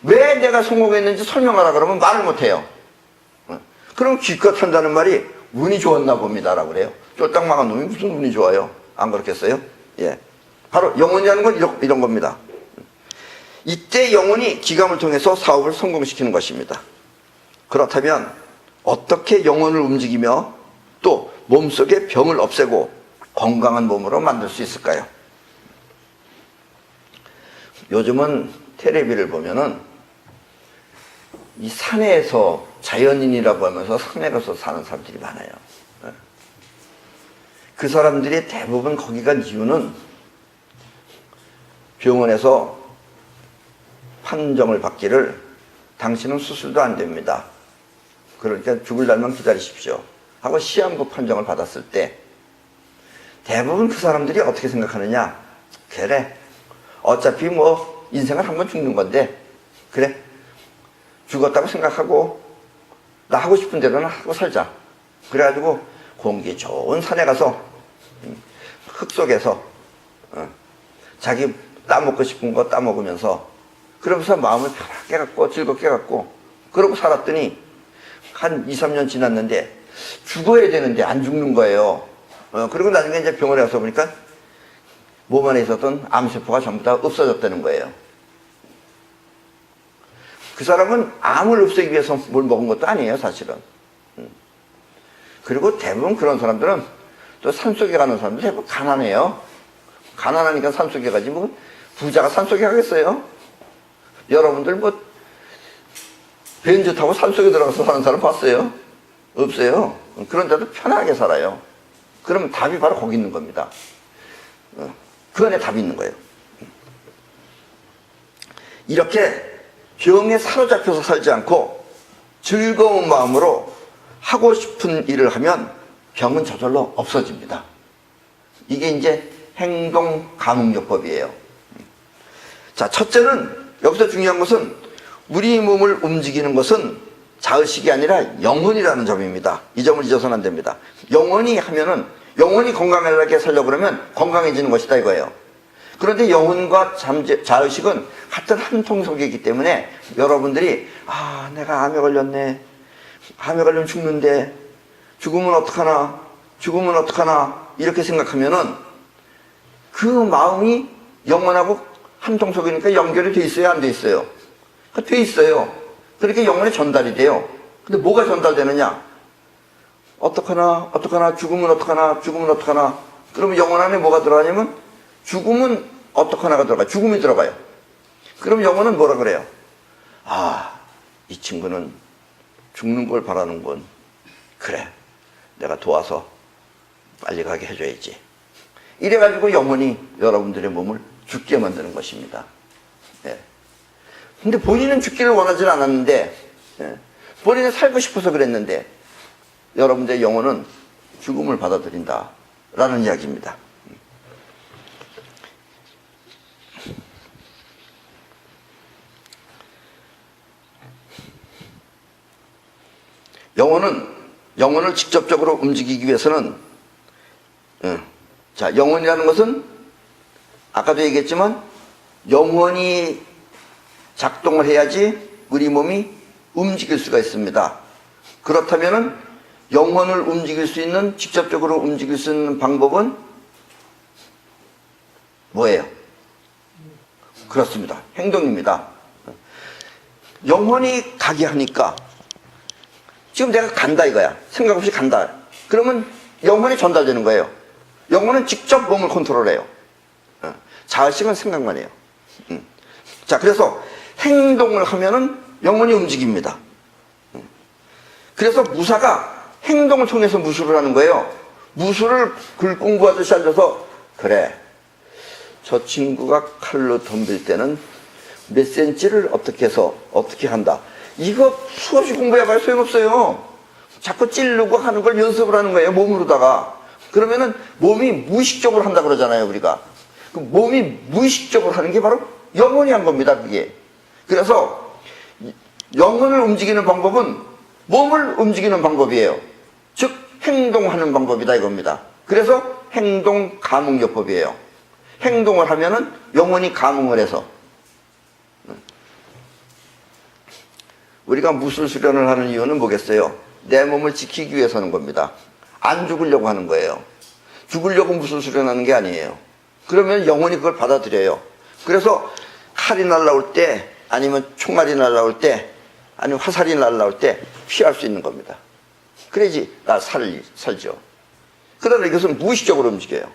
왜 내가 성공했는지 설명하라 그러면 말을 못해요. 그럼 기껏 한다는 말이 운이 좋았나 봅니다라고 그래요. 쫄딱 망한 놈이 무슨 운이 좋아요? 안 그렇겠어요? 예. 바로 영혼이라는 건 이런 겁니다. 이때 영혼이 기감을 통해서 사업을 성공시키는 것입니다. 그렇다면 어떻게 영혼을 움직이며 또 몸속의 병을 없애고 건강한 몸으로 만들 수 있을까요? 요즘은 텔레비를 보면은 이 산에서 자연인이라고 하면서 산에 가서 사는 사람들이 많아요. 그 사람들이 대부분 거기 간 이유는 병원에서 판정을 받기를 당신은 수술도 안 됩니다. 그러니까 죽을 날만 기다리십시오 하고 시한부 판정을 받았을 때 대부분 그 사람들이 어떻게 생각하느냐, 그래 어차피 뭐 인생은 한 번 죽는 건데 그래 죽었다고 생각하고 나 하고 싶은 대로는 하고 살자. 그래가지고 공기 좋은 산에 가서 흙 속에서 자기 따먹고 싶은 거 따먹으면서 그러면서 마음을 편하게 갖고 즐겁게 갖고 그러고 살았더니 한 2, 3년 지났는데 죽어야 되는데 안 죽는 거예요. 그리고 나중에 이제 병원에 가서 보니까 몸 안에 있었던 암세포가 전부 다 없어졌다는 거예요. 그 사람은 암을 없애기 위해서 뭘 먹은 것도 아니에요, 사실은. 그리고 대부분 그런 사람들은 또 산속에 가는 사람들 대부분 가난해요. 가난하니까 산속에 가지 뭐 부자가 산속에 가겠어요? 여러분들 뭐 벤츠 타고 산속에 들어가서 사는 사람 봤어요? 없어요. 그런데도 편하게 살아요. 그러면 답이 바로 거기 있는 겁니다. 그 안에 답이 있는 거예요. 이렇게 병에 사로잡혀서 살지 않고 즐거운 마음으로 하고 싶은 일을 하면 병은 저절로 없어집니다. 이게 이제 행동감응요법이에요. 자, 첫째는 여기서 중요한 것은 우리 몸을 움직이는 것은 자의식이 아니라 영혼이라는 점입니다. 이 점을 잊어서는 안 됩니다. 영혼이 하면은 영혼이 건강하게 살려고 그러면 건강해지는 것이다 이거예요. 그런데 영혼과 자의식은 같은 한 통속이기 때문에 여러분들이 내가 암에 걸렸네. 암에 걸리면 죽는데 죽으면 어떡하나 죽으면 어떡하나 이렇게 생각하면은 그 마음이 영혼하고 한 통속이니까 연결이 돼 있어요, 안 돼 있어요? 돼 있어요. 그렇게 영혼에 전달이 돼요. 근데 뭐가 전달되느냐? 어떡하나 죽으면 어떡하나 그러면 영혼 안에 뭐가 들어가냐면 죽으면 어떡하나가 들어가요. 죽음이 들어가요. 그럼 영혼은 뭐라 그래요? 이 친구는 죽는 걸 바라는군. 그래, 내가 도와서 빨리 가게 해줘야지. 이래가지고 영혼이 여러분들의 몸을 죽게 만드는 것입니다. 예. 근데 본인은 죽기를 원하지 않았는데, 본인은 살고 싶어서 그랬는데, 여러분들의 영혼은 죽음을 받아들인다. 라는 이야기입니다. 영혼을 직접적으로 움직이기 위해서는, 자, 영혼이라는 것은 아까도 얘기했지만 영혼이 작동을 해야지 우리 몸이 움직일 수가 있습니다. 그렇다면은 영혼을 움직일 수 있는, 직접적으로 움직일 수 있는 방법은 뭐예요? 그렇습니다. 행동입니다. 영혼이 가게 하니까 지금 내가 간다 이거야. 생각 없이 간다. 그러면 영혼이 전달되는 거예요. 영혼은 직접 몸을 컨트롤해요. 자의식은 생각만 해요. 자, 그래서 행동을 하면은 영혼이 움직입니다. 그래서 무사가 행동을 통해서 무술을 하는 거예요. 무술을 글 공부하듯이 앉아서 그래, 저 친구가 칼로 덤빌 때는 몇 센치를 어떻게 해서 어떻게 한다. 이거 수없이 공부해봐야 소용없어요. 자꾸 찌르고 하는 걸 연습을 하는 거예요, 몸으로다가. 그러면은 몸이 무의식적으로 한다 그러잖아요, 우리가. 그 몸이 무의식적으로 하는 게 바로 영혼이 한 겁니다, 그게. 그래서 영혼을 움직이는 방법은 몸을 움직이는 방법이에요. 즉 행동하는 방법이다 이겁니다. 그래서 행동감응요법이에요. 행동을 하면은 영혼이 감응을 해서 우리가 무술 수련을 하는 이유는 뭐겠어요? 내 몸을 지키기 위해서 하는 겁니다. 안 죽으려고 하는 거예요. 죽으려고 무술 수련하는 게 아니에요. 그러면 영혼이 그걸 받아들여요. 그래서 칼이 날라올 때, 아니면 총알이 날라올 때, 아니면 화살이 날라올 때 피할 수 있는 겁니다. 그래야지 나 살죠. 그러나 이것은 무의식적으로 움직여요.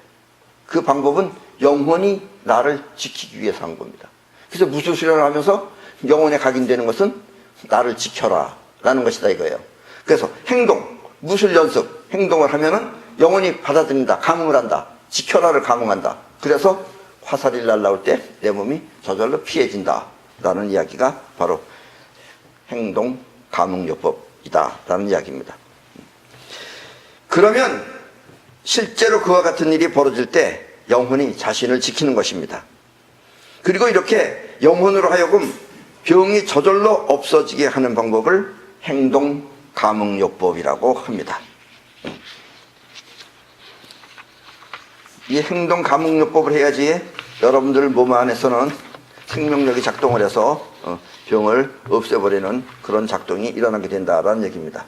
그 방법은 영혼이 나를 지키기 위해서 한 겁니다. 그래서 무술 수련을 하면서 영혼에 각인되는 것은 나를 지켜라 라는 것이다 이거예요. 그래서 행동, 무술 연습, 행동을 하면은 영혼이 받아들인다, 감흥을 한다, 지켜라를 감흥한다. 그래서 화살이 날라올 때 내 몸이 저절로 피해진다 라는 이야기가 바로 행동 감흥요법이다 라는 이야기입니다. 그러면 실제로 그와 같은 일이 벌어질 때 영혼이 자신을 지키는 것입니다. 그리고 이렇게 영혼으로 하여금 병이 저절로 없어지게 하는 방법을 행동 감흥요법이라고 합니다. 이 행동 감흥요법을 해야지 여러분들 몸 안에서는 생명력이 작동을 해서 병을 없애버리는 그런 작동이 일어나게 된다라는 얘기입니다.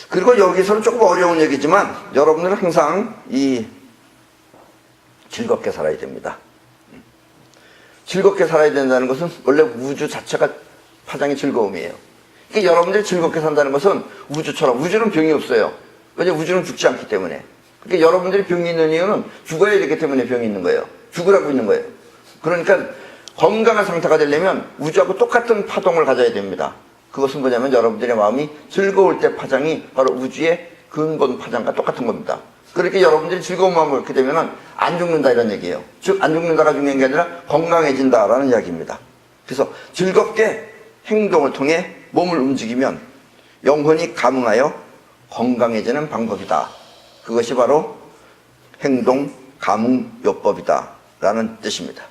그리고 여기서는 조금 어려운 얘기지만 여러분들은 항상 즐겁게 살아야 됩니다. 즐겁게 살아야 된다는 것은 원래 우주 자체가 파장의 즐거움이에요. 그러니까 여러분들이 즐겁게 산다는 것은 우주처럼, 우주는 병이 없어요. 왜냐하면 우주는 죽지 않기 때문에. 그러니까 여러분들이 병이 있는 이유는 죽어야 되기 때문에 병이 있는 거예요. 죽으라고 있는 거예요. 그러니까 건강한 상태가 되려면 우주하고 똑같은 파동을 가져야 됩니다. 그것은 뭐냐면 여러분들의 마음이 즐거울 때 파장이 바로 우주의 근본 파장과 똑같은 겁니다. 그렇게 여러분들이 즐거운 마음을 갖게 되면 안 죽는다 이런 얘기예요. 즉 안 죽는다가 중요한 게 아니라 건강해진다라는 이야기입니다. 그래서 즐겁게 행동을 통해 몸을 움직이면 영혼이 감응하여 건강해지는 방법이다. 그것이 바로 행동 감응요법이다 라는 뜻입니다.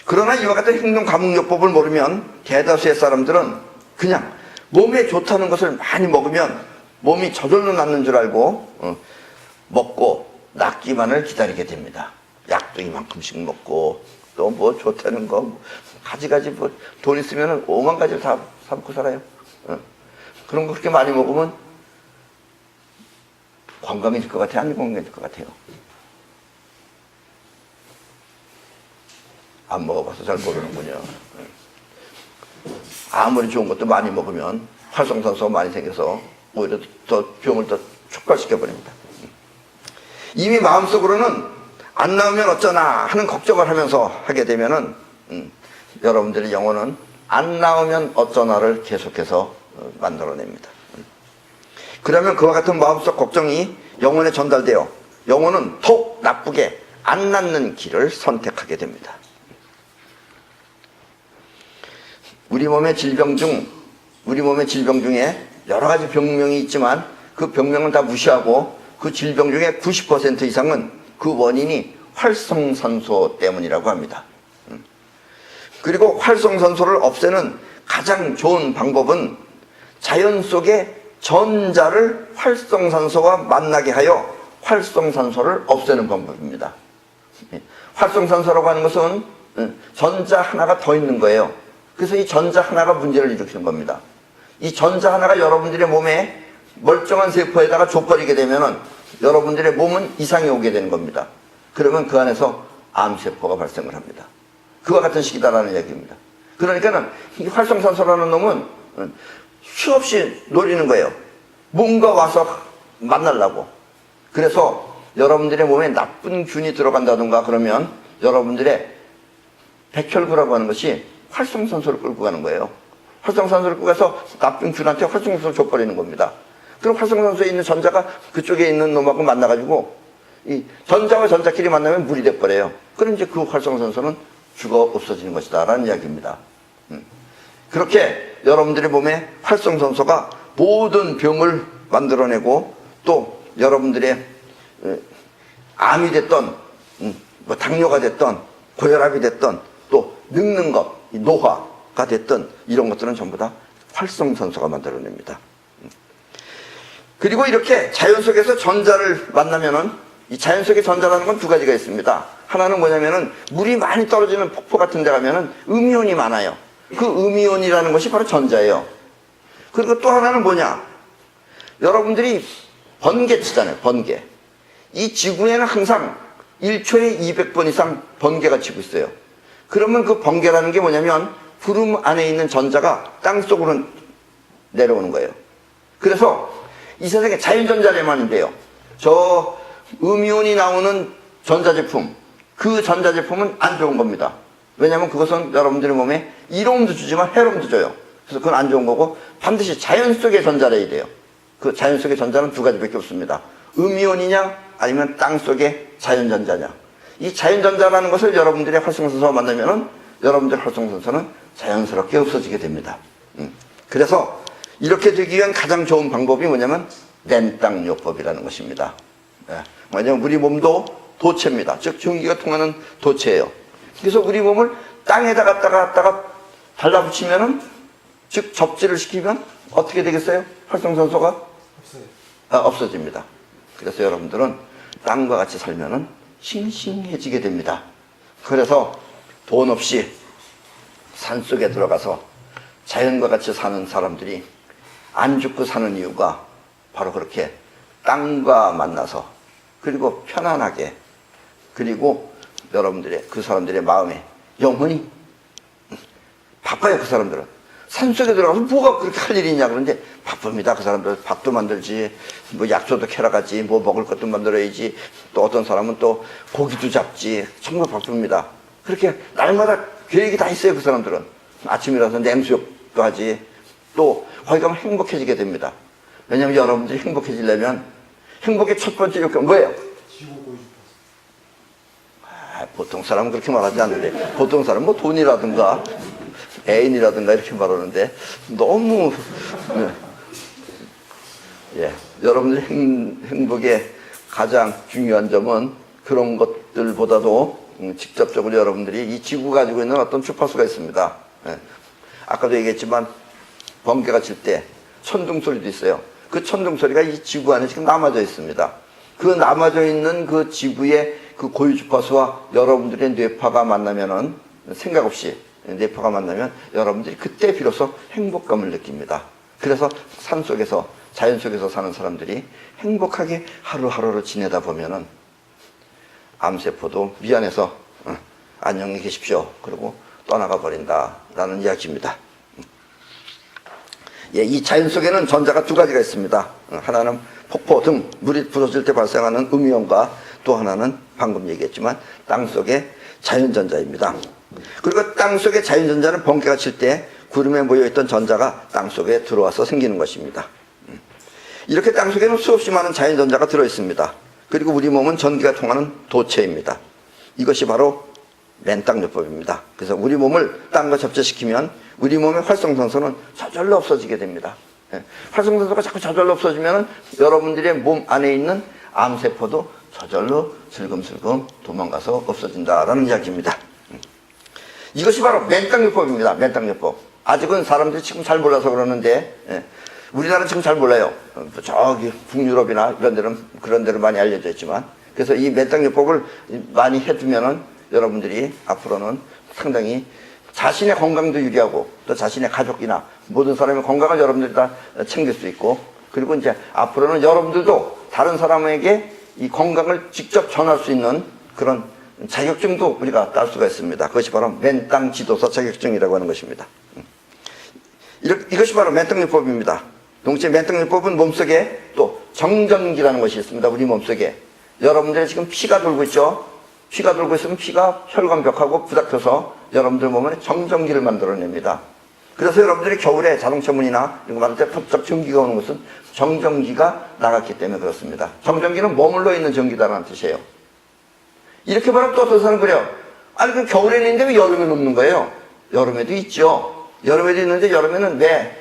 그러나 이와 같은 행동 감응요법을 모르면 대다수의 사람들은 그냥 몸에 좋다는 것을 많이 먹으면 몸이 저절로 낫는 줄 알고 먹고 낫기만을 기다리게 됩니다. 약도 이만큼씩 먹고 또 뭐 좋다는 거 가지가지 뭐 돈 있으면 5만 가지를 다 사먹고 살아요. 그런 거 그렇게 많이 먹으면 건강해질 것 같아요? 안 건강해질 것 같아요? 안 먹어봐서 잘 모르는군요. 아무리 좋은 것도 많이 먹으면 활성산소가 많이 생겨서 오히려 더 병을 더 촉발시켜버립니다. 이미 마음속으로는 안 나오면 어쩌나 하는 걱정을 하면서 하게 되면은 여러분들의 영혼은 안 나오면 어쩌나를 계속해서 만들어냅니다. 그러면 그와 같은 마음속 걱정이 영혼에 전달되어 영혼은 더욱 나쁘게 안 낫는 길을 선택하게 됩니다. 우리 몸의 질병 중에 여러 가지 병명이 있지만 그 병명은 다 무시하고 그 질병 중에 90% 이상은 그 원인이 활성산소 때문이라고 합니다. 그리고 활성산소를 없애는 가장 좋은 방법은 자연 속에 전자를 활성산소와 만나게 하여 활성산소를 없애는 방법입니다. 활성산소라고 하는 것은 전자 하나가 더 있는 거예요. 그래서 이 전자 하나가 문제를 일으키는 겁니다. 이 전자 하나가 여러분들의 몸에 멀쩡한 세포에다가 줘버리게 되면은 여러분들의 몸은 이상이 오게 되는 겁니다. 그러면 그 안에서 암세포가 발생을 합니다. 그와 같은 식이다라는 얘기입니다. 그러니까는 이 활성산소라는 놈은 수없이 노리는 거예요. 뭔가 와서 만나려고. 그래서 여러분들의 몸에 나쁜 균이 들어간다든가 그러면 여러분들의 백혈구라고 하는 것이 활성산소를 끌고 가는 거예요. 활성산소를 끌고 가서 나쁜 균한테 활성산소를 줘버리는 겁니다. 그럼 활성산소에 있는 전자가 그쪽에 있는 놈하고 만나가지고 이 전자와 전자끼리 만나면 물이 돼버려요. 그럼 이제 그 활성산소는 죽어 없어지는 것이다 라는 이야기입니다. 그렇게 여러분들의 몸에 활성산소가 모든 병을 만들어내고 또 여러분들의 암이 됐던 뭐 당뇨가 됐던 고혈압이 됐던 또 늙는 것, 노화가 됐던 이런 것들은 전부 다 활성산소가 만들어냅니다. 그리고 이렇게 자연 속에서 전자를 만나면은 이 자연 속의 전자라는 건 두 가지가 있습니다. 하나는 뭐냐면은 물이 많이 떨어지는 폭포 같은 데 가면은 음이온이 많아요. 그 음이온이라는 것이 바로 전자예요. 그리고 또 하나는 뭐냐? 여러분들이 번개 치잖아요. 번개. 이 지구에는 항상 1초에 200번 이상 번개가 치고 있어요. 그러면 그 번개라는 게 뭐냐면 구름 안에 있는 전자가 땅속으로 내려오는 거예요. 그래서 이 세상에 자연전자래만 인데요. 저 음이온이 나오는 전자제품, 그 전자제품은 안 좋은 겁니다. 왜냐하면 그것은 여러분들의 몸에 이로움도 주지만 해로움도 줘요. 그래서 그건 안 좋은 거고 반드시 자연 속의 전자래야 돼요. 그 자연 속의 전자는 두 가지밖에 없습니다. 음이온이냐 아니면 땅 속의 자연전자냐. 이 자연전자라는 것을 여러분들의 활성산소와 만나면은 여러분들의 활성산소는 자연스럽게 없어지게 됩니다. 그래서 이렇게 되기 위한 가장 좋은 방법이 뭐냐면 맨땅요법이라는 것입니다. 왜냐하면 우리 몸도 도체입니다. 즉 전기가 통하는 도체예요. 그래서 우리 몸을 땅에다 갖다가 달라붙이면은 즉 접지를 시키면 어떻게 되겠어요? 활성산소가 없어집니다. 그래서 여러분들은 땅과 같이 살면은 싱싱해지게 됩니다. 그래서 돈 없이 산속에 들어가서 자연과 같이 사는 사람들이 안 죽고 사는 이유가 바로 그렇게 땅과 만나서 그리고 편안하게 그리고 여러분들의 그 사람들의 마음에 영혼이 바빠요. 그 사람들은 산속에 들어가서 뭐가 그렇게 할 일이 있냐 그런데 바쁩니다. 그 사람들 밥도 만들지 뭐 약초도 캐러 가지 뭐 먹을 것도 만들어야지 또 어떤 사람은 또 고기도 잡지 정말 바쁩니다. 그렇게 날마다 계획이 다 있어요. 그 사람들은 아침이라서 냉수욕도 하지 또 거기 가면 행복해지게 됩니다. 왜냐하면 여러분들이 행복해지려면 행복의 첫 번째 요건 뭐예요? 보통 사람은 그렇게 말하지 않는데 보통 사람은 뭐 돈이라든가 애인이라든가 이렇게 말하는데 너무 여러분들 행복의 가장 중요한 점은 그런 것들보다도 직접적으로 여러분들이 이 지구가 가지고 있는 어떤 주파수가 있습니다. 아까도 얘기했지만 번개가 칠 때 천둥 소리도 있어요. 그 천둥 소리가 이 지구 안에 지금 남아져 있습니다. 그 남아져 있는 그 지구의 그 고유 주파수와 여러분들의 뇌파가 만나면은 생각 없이 뇌파가 만나면 여러분들이 그때 비로소 행복감을 느낍니다. 그래서 산 속에서 자연 속에서 사는 사람들이 행복하게 하루하루를 지내다 보면은 암세포도 미안해서 안녕히 계십시오. 그리고 떠나가 버린다라는 이야기입니다. 이 자연 속에는 전자가 두 가지가 있습니다. 하나는 폭포 등 물이 부서질 때 발생하는 음이온과 또 하나는 방금 얘기했지만 땅 속의 자연전자입니다. 그리고 땅 속의 자연전자는 번개가 칠 때 구름에 모여있던 전자가 땅 속에 들어와서 생기는 것입니다. 이렇게 땅 속에는 수없이 많은 자연전자가 들어있습니다. 그리고 우리 몸은 전기가 통하는 도체입니다. 이것이 바로 맨땅요법입니다. 그래서 우리 몸을 땅과 접촉시키면 우리 몸의 활성산소는 저절로 없어지게 됩니다. 활성산소가 자꾸 저절로 없어지면 여러분들의 몸 안에 있는 암세포도 저절로 슬금슬금 도망가서 없어진다라는 이야기입니다. 이것이 바로 맨땅요법입니다. 맨땅요법. 아직은 사람들이 지금 잘 몰라서 그러는데 우리나라는 지금 잘 몰라요. 저기 북유럽이나 이런 데는 그런 데로 많이 알려져 있지만 그래서 이 맨땅요법을 많이 해두면은 여러분들이 앞으로는 상당히 자신의 건강도 유리하고 또 자신의 가족이나 모든 사람의 건강을 여러분들이 다 챙길 수 있고 그리고 이제 앞으로는 여러분들도 다른 사람에게 이 건강을 직접 전할 수 있는 그런 자격증도 우리가 딸 수가 있습니다. 그것이 바로 맨땅 지도사 자격증이라고 하는 것입니다. 이것이 바로 맨땅요법입니다. 동시에 맨땅요법은 몸속에 또 정전기라는 것이 있습니다. 우리 몸속에 여러분들이 지금 피가 돌고 있죠. 피가 돌고 있으면 피가 혈관벽하고 부닥쳐서 여러분들 몸에 정전기를 만들어냅니다. 그래서 여러분들이 겨울에 자동차 문이나 이런 거 만들 때 펄쩍 전기가 오는 것은 정전기가 나갔기 때문에 그렇습니다. 정전기는 머물러 있는 전기다라는 뜻이에요. 이렇게 말하면 또 어떤 사람은 그래요. 아니 그 겨울에는 있는데 왜 여름에는 없는 거예요? 여름에도 있죠. 여름에도 있는데 여름에는 왜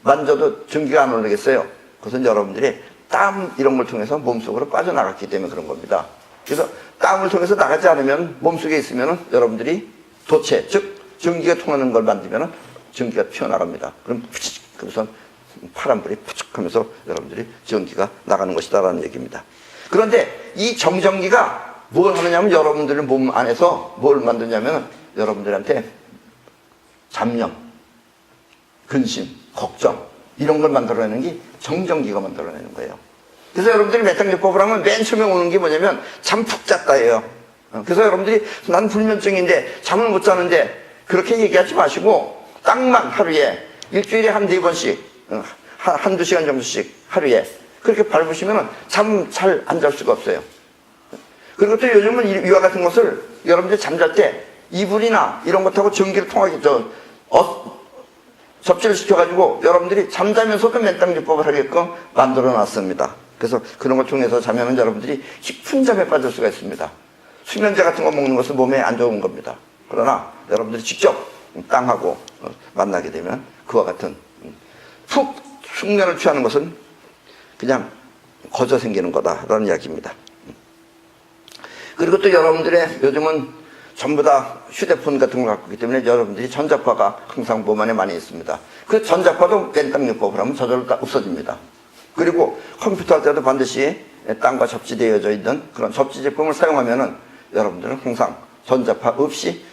만져도 전기가 안 오르겠어요? 그것은 여러분들이 땀 이런 걸 통해서 몸속으로 빠져나갔기 때문에 그런 겁니다. 그래서 땀을 통해서 나가지 않으면 몸속에 있으면 여러분들이 도체, 즉 전기가 통하는 걸 만들면 전기가 튀어나갑니다. 그럼 푸칙, 그래서 파란불이 푸칙 하면서 여러분들이 전기가 나가는 것이다라는 얘기입니다. 그런데 이 정전기가 뭘 하느냐면 여러분들의 몸 안에서 뭘 만드냐면 여러분들한테 잡념, 근심, 걱정 이런 걸 만들어내는 게 정전기가 만들어내는 거예요. 그래서 여러분들이 맨땅요법을 하면 맨 처음에 오는 게 뭐냐면 잠 푹 잤다예요. 그래서 여러분들이 난 불면증인데 잠을 못 자는데 그렇게 얘기하지 마시고 딱만 하루에 일주일에 한 4번씩 한두 시간 정도씩 하루에 그렇게 밟으시면 잠 잘 안 잘 수가 없어요. 그리고 또 요즘은 이와 같은 것을 여러분들이 잠잘 때 이불이나 이런 것하고 전기를 통하게 접지를 시켜가지고 여러분들이 잠자면서도 맨땅요법을 하게끔 만들어 놨습니다. 그래서 그런 것 중에서 자면 여러분들이 깊은 잠에 빠질 수가 있습니다. 수면제 같은 거 먹는 것은 몸에 안 좋은 겁니다. 그러나 여러분들이 직접 땅하고 만나게 되면 그와 같은 푹 숙면을 취하는 것은 그냥 거저 생기는 거다라는 이야기입니다. 그리고 또 여러분들의 요즘은 전부 다 휴대폰 같은 걸 갖고 있기 때문에 여러분들이 전자파가 항상 몸 안에 많이 있습니다. 그 전자파도 맨땅요법을 하면 저절로 다 없어집니다. 그리고 컴퓨터 할 때도 반드시 땅과 접지되어져 있는 그런 접지 제품을 사용하면은 여러분들은 항상 전자파 없이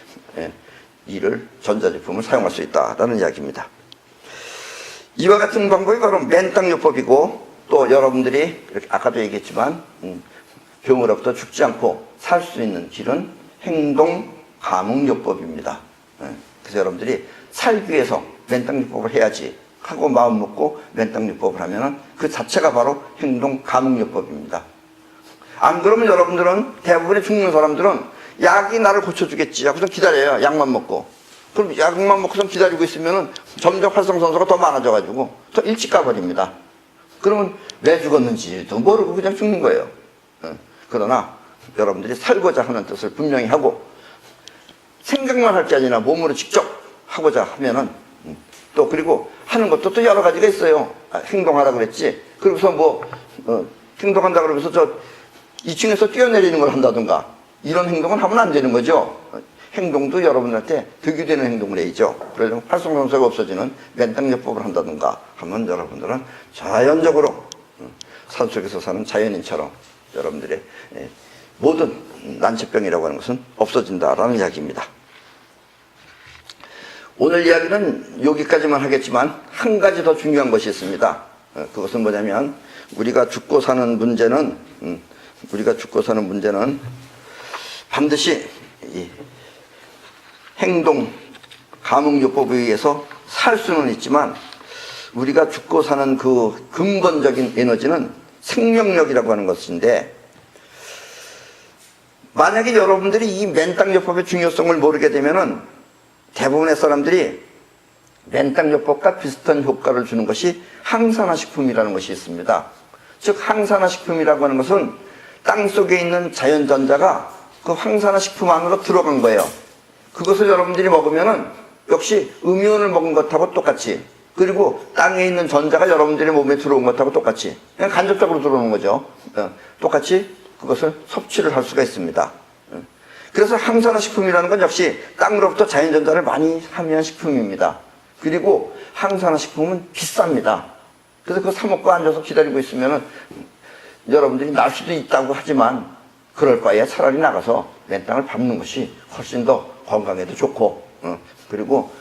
전자제품을 사용할 수 있다라는 이야기입니다. 이와 같은 방법이 바로 맨땅요법이고 또 여러분들이 이렇게 아까도 얘기했지만 병으로부터 죽지 않고 살 수 있는 길은 행동감응요법입니다. 그래서 여러분들이 살기 위해서 맨땅요법을 해야지 하고 마음 먹고 맨땅요법을 하면은 그 자체가 바로 행동감응요법입니다. 안 그러면 여러분들은 대부분의 죽는 사람들은 약이 나를 고쳐주겠지 하고서 기다려요. 약만 먹고. 그럼 약만 먹고서 기다리고 있으면은 점점 활성산소가 더 많아져가지고 더 일찍 가버립니다. 그러면 왜 죽었는지도 모르고 그냥 죽는 거예요. 그러나 여러분들이 살고자 하는 뜻을 분명히 하고 생각만 할 게 아니라 몸으로 직접 하고자 하면은 또 그리고 하는 것도 또 여러 가지가 있어요. 행동하라 그랬지. 그러고서 행동한다 그러면서 2층에서 뛰어내리는 걸 한다든가 이런 행동은 하면 안 되는 거죠. 행동도 여러분한테 득이 되는 행동을 해야죠. 그래서 활성산소가 없어지는 맨땅요법을 한다든가 하면 여러분들은 자연적으로 산속에서 사는 자연인처럼 여러분들의 모든 난치병이라고 하는 것은 없어진다라는 이야기입니다. 오늘 이야기는 여기까지만 하겠지만 한 가지 더 중요한 것이 있습니다. 그것은 뭐냐면 우리가 죽고 사는 문제는 반드시 이 행동 감응요법에 의해서 살 수는 있지만 우리가 죽고 사는 그 근본적인 에너지는 생명력이라고 하는 것인데 만약에 여러분들이 이 맨땅요법의 중요성을 모르게 되면은 대부분의 사람들이 맨땅요법과 비슷한 효과를 주는 것이 항산화식품이라는 것이 있습니다. 즉 항산화식품이라고 하는 것은 땅속에 있는 자연전자가 그 항산화식품 안으로 들어간 거예요. 그것을 여러분들이 먹으면은 역시 음이온을 먹은 것하고 똑같이 그리고 땅에 있는 전자가 여러분들의 몸에 들어온 것하고 똑같이 그냥 간접적으로 들어오는 거죠. 똑같이 그것을 섭취를 할 수가 있습니다. 그래서 항산화식품이라는 건 역시 땅으로부터 자연전자를 많이 함유한 식품입니다. 그리고 항산화식품은 비쌉니다. 그래서 그거 사 먹고 앉아서 기다리고 있으면은 여러분들이 날 수도 있다고 하지만 그럴 바에 차라리 나가서 맨 땅을 밟는 것이 훨씬 더 건강에도 좋고 그리고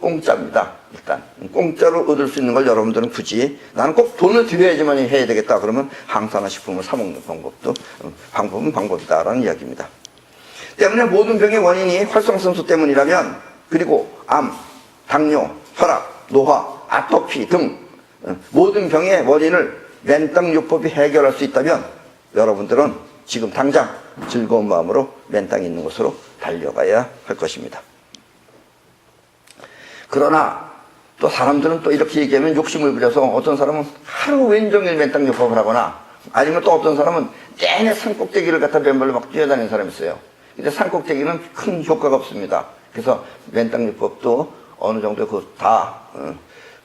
공짜입니다. 일단 공짜로 얻을 수 있는 걸 여러분들은 굳이 나는 꼭 돈을 들여야지만 해야 되겠다 그러면 항산화식품을 사 먹는 방법은 방법이다라는 이야기입니다. 때문에 모든 병의 원인이 활성산소 때문이라면 그리고 암, 당뇨, 혈압, 노화, 아토피 등 모든 병의 원인을 맨땅요법이 해결할 수 있다면 여러분들은 지금 당장 즐거운 마음으로 맨땅에 있는 곳으로 달려가야 할 것입니다. 그러나 또 사람들은 또 이렇게 얘기하면 욕심을 부려서 어떤 사람은 하루 왼종일 맨땅요법을 하거나 아니면 또 어떤 사람은 내내 산꼭대기를 갖다 맨발로 막 뛰어다니는 사람이 있어요. 근데 산꼭대기는 큰 효과가 없습니다. 그래서 맨땅요법도 어느 정도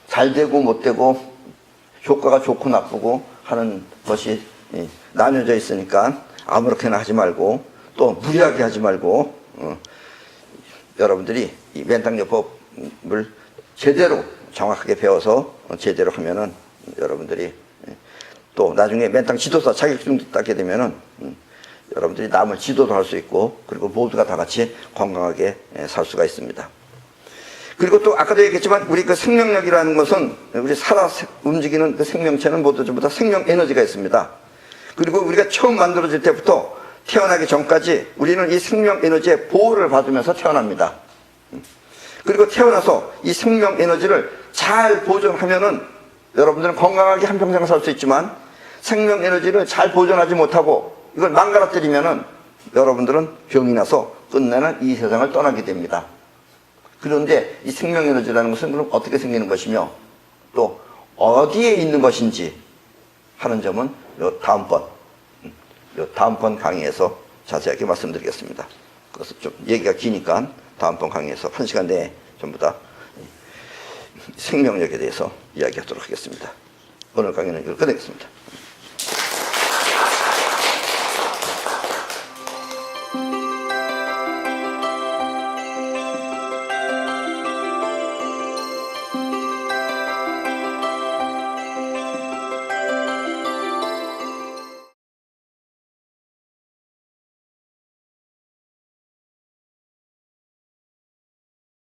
잘 되고 못 되고 효과가 좋고 나쁘고 하는 것이 나뉘어져 있으니까 아무렇게나 하지 말고 또 무리하게 하지 말고 여러분들이 이 맨땅요법을 제대로 정확하게 배워서 제대로 하면은 여러분들이 또 나중에 맨땅 지도사 자격증도 따게 되면은 여러분들이 남을 지도도 할 수 있고 그리고 모두가 다 같이 건강하게 살 수가 있습니다. 그리고 또 아까도 얘기했지만 우리 그 생명력이라는 것은 우리 살아 움직이는 그 생명체는 모두 전부 다 생명 에너지가 있습니다. 그리고 우리가 처음 만들어질 때부터 태어나기 전까지 우리는 이 생명 에너지의 보호를 받으면서 태어납니다. 그리고 태어나서 이 생명 에너지를 잘 보존하면은 여러분들은 건강하게 한평생 살 수 있지만 생명 에너지를 잘 보존하지 못하고 이걸 망가뜨리면은 여러분들은 병이 나서 끝내는 이 세상을 떠나게 됩니다. 그런데 이 생명 에너지라는 것은 그럼 어떻게 생기는 것이며 또 어디에 있는 것인지 하는 점은 요 다음번 강의에서 자세하게 말씀드리겠습니다. 그래서 좀 얘기가 기니까 다음번 강의에서 1시간 내에 전부 다 생명력에 대해서 이야기하도록 하겠습니다. 오늘 강의는 이걸 끝내겠습니다.